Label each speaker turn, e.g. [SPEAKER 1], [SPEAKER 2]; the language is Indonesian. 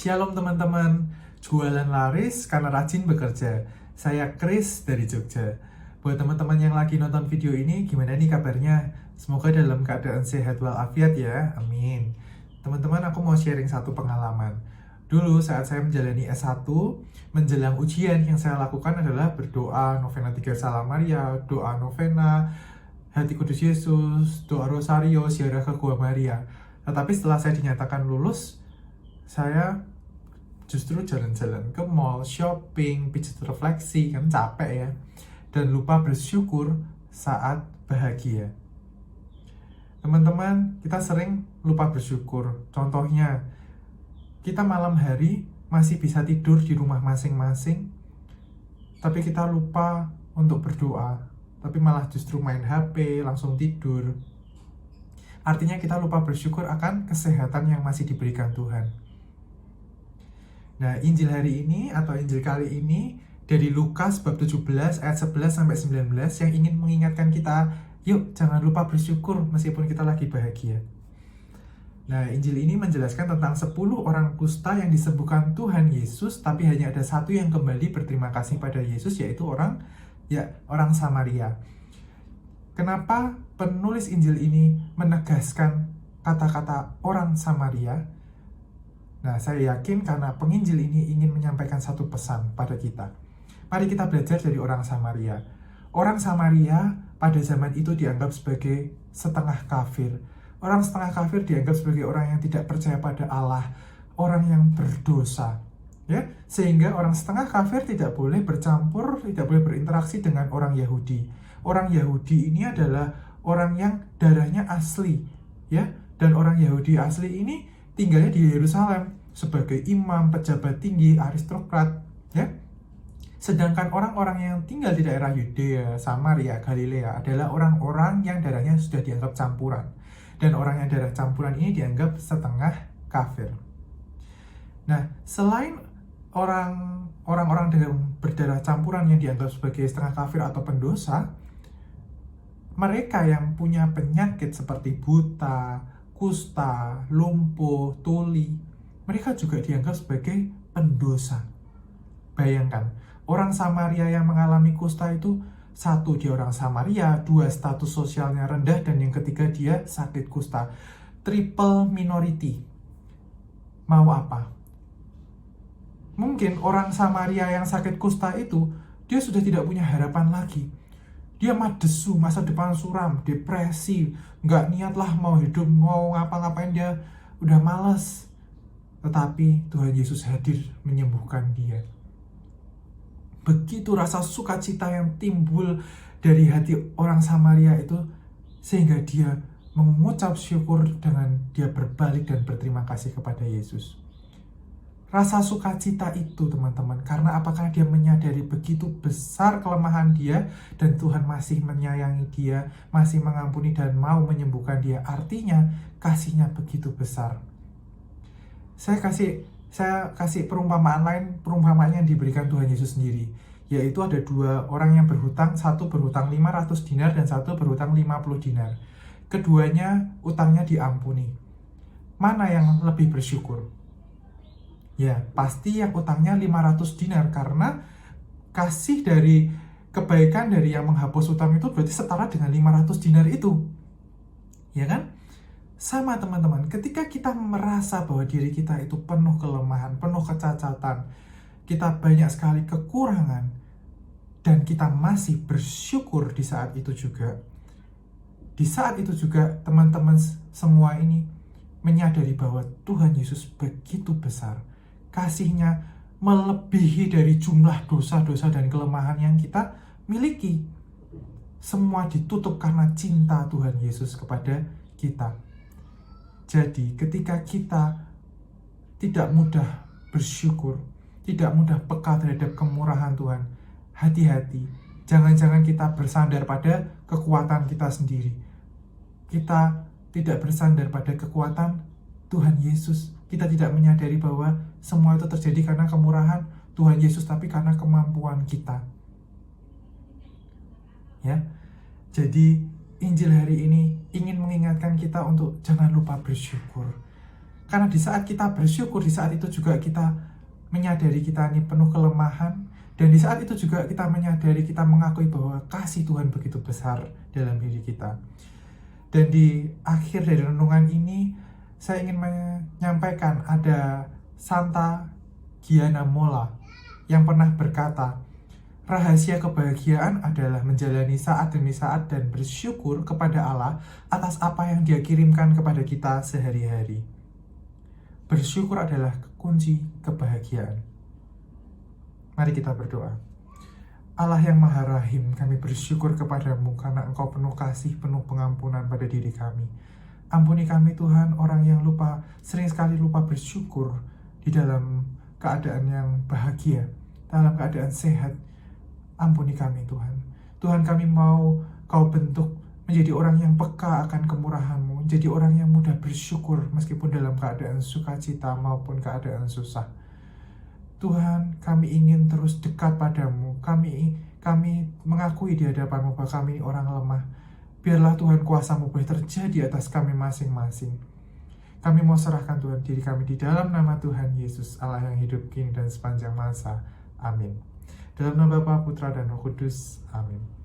[SPEAKER 1] Shalom teman-teman, jualan laris karena rajin bekerja. Saya Chris dari Jogja. Buat teman-teman yang lagi nonton video ini, gimana nih kabarnya? Semoga dalam keadaan sehat walafiat ya, amin. Teman-teman, aku mau sharing satu pengalaman. Dulu saat saya menjalani S1, menjelang ujian yang saya lakukan adalah berdoa, novena 3 Salam Maria, doa novena, Hati Kudus Yesus, doa Rosario, ziarah ke Gua Maria. Tetapi setelah saya dinyatakan lulus, saya justru jalan-jalan ke mall, shopping, pijat refleksi, kan capek ya. Dan lupa bersyukur saat bahagia. Teman-teman, kita sering lupa bersyukur. Contohnya, kita malam hari masih bisa tidur di rumah masing-masing, tapi kita lupa untuk berdoa. Tapi malah justru main HP, langsung tidur. Artinya kita lupa bersyukur akan kesehatan yang masih diberikan Tuhan. Nah, Injil hari ini atau Injil kali ini dari Lukas bab 17 ayat 11 sampai 19 yang ingin mengingatkan kita, yuk jangan lupa bersyukur meskipun kita lagi bahagia. Nah, Injil ini menjelaskan tentang 10 orang kusta yang disembuhkan Tuhan Yesus, tapi hanya ada satu yang kembali berterima kasih pada Yesus, yaitu orang Samaria. Kenapa penulis Injil ini menegaskan kata-kata orang Samaria? Nah, saya yakin karena penginjil ini ingin menyampaikan satu pesan pada kita. Mari kita belajar dari orang Samaria. Orang Samaria pada zaman itu dianggap sebagai setengah kafir. Orang setengah kafir dianggap sebagai orang yang tidak percaya pada Allah, orang yang berdosa. Ya, sehingga orang setengah kafir tidak boleh bercampur, tidak boleh berinteraksi dengan orang Yahudi. Orang Yahudi ini adalah orang yang darahnya asli, ya. Dan orang Yahudi asli ini tinggalnya di Yerusalem sebagai imam, pejabat tinggi, aristokrat, ya. Sedangkan orang-orang yang tinggal di daerah Yudea, Samaria, Galilea adalah orang-orang yang darahnya sudah dianggap campuran. Dan orang yang darah campuran ini dianggap setengah kafir. Nah, selain orang-orang dengan berdarah campuran yang dianggap sebagai setengah kafir atau pendosa, mereka yang punya penyakit seperti buta, kusta, lumpuh, tuli, mereka juga dianggap sebagai pendosa. Bayangkan, orang Samaria yang mengalami kusta itu, satu, dia orang Samaria, dua, status sosialnya rendah, dan yang ketiga, dia sakit kusta. Triple minority. Mau apa? Mungkin orang Samaria yang sakit kusta itu, dia sudah tidak punya harapan lagi. Dia madesu, masa depan suram, depresi, nggak niat lah mau hidup, mau ngapa-ngapain, dia udah malas. Tetapi Tuhan Yesus hadir menyembuhkan dia. Begitu rasa sukacita yang timbul dari hati orang Samaria itu, sehingga dia mengucap syukur dengan dia berbalik dan berterima kasih kepada Yesus. Rasa sukacita itu, teman-teman, karena apakah dia menyadari begitu besar kelemahan dia dan Tuhan masih menyayangi dia, masih mengampuni dan mau menyembuhkan dia. Artinya kasihnya begitu besar. Saya kasih perumpamaan lain, perumpamaan yang diberikan Tuhan Yesus sendiri, yaitu ada dua orang yang berhutang, satu berhutang 500 dinar dan satu berhutang 50 dinar. Keduanya utangnya diampuni. Mana yang lebih bersyukur? Ya, pasti yang utangnya 500 dinar, karena kasih dari kebaikan dari yang menghapus utang itu berarti setara dengan 500 dinar itu. Ya kan? Sama teman-teman, ketika kita merasa bahwa diri kita itu penuh kelemahan, penuh kecacatan, kita banyak sekali kekurangan, dan kita masih bersyukur di saat itu juga. Di saat itu juga teman-teman semua ini menyadari bahwa Tuhan Yesus begitu besar. Kasihnya melebihi dari jumlah dosa-dosa dan kelemahan yang kita miliki. Semua ditutup karena cinta Tuhan Yesus kepada kita. Jadi ketika kita tidak mudah bersyukur, tidak mudah peka terhadap kemurahan Tuhan, hati-hati. Jangan-jangan kita bersandar pada kekuatan kita sendiri. Kita tidak bersandar pada kekuatan Tuhan Yesus. Kita tidak menyadari bahwa semua itu terjadi karena kemurahan Tuhan Yesus, tapi karena kemampuan kita. Ya, jadi Injil hari ini ingin mengingatkan kita untuk jangan lupa bersyukur. Karena di saat kita bersyukur, di saat itu juga kita menyadari kita ini penuh kelemahan, dan di saat itu juga kita menyadari, kita mengakui bahwa kasih Tuhan begitu besar dalam diri kita. Dan di akhir dari renungan ini, saya ingin menyampaikan ada Santa Gianna Molla yang pernah berkata, rahasia kebahagiaan adalah menjalani saat demi saat dan bersyukur kepada Allah atas apa yang Dia kirimkan kepada kita sehari-hari. Bersyukur adalah kunci kebahagiaan. Mari kita berdoa. Allah yang Maha Rahim, kami bersyukur kepadamu karena Engkau penuh kasih, penuh pengampunan pada diri kami. Ampuni kami Tuhan, orang yang sering sekali lupa bersyukur di dalam keadaan yang bahagia, dalam keadaan sehat. Ampuni kami Tuhan. Tuhan, kami mau Kau bentuk menjadi orang yang peka akan kemurahan-Mu, menjadi orang yang mudah bersyukur meskipun dalam keadaan sukacita maupun keadaan susah. Tuhan, kami ingin terus dekat padamu. Kami mengakui di hadapan-Mu bahwa kami orang lemah. Biarlah Tuhan kuasa-Mu boleh terjadi atas kami masing-masing. Kami mau serahkan Tuhan diri kami di dalam nama Tuhan Yesus, Allah yang hidup kini dan sepanjang masa. Amin. Dalam nama Bapa, Putra, dan Roh Kudus. Amin.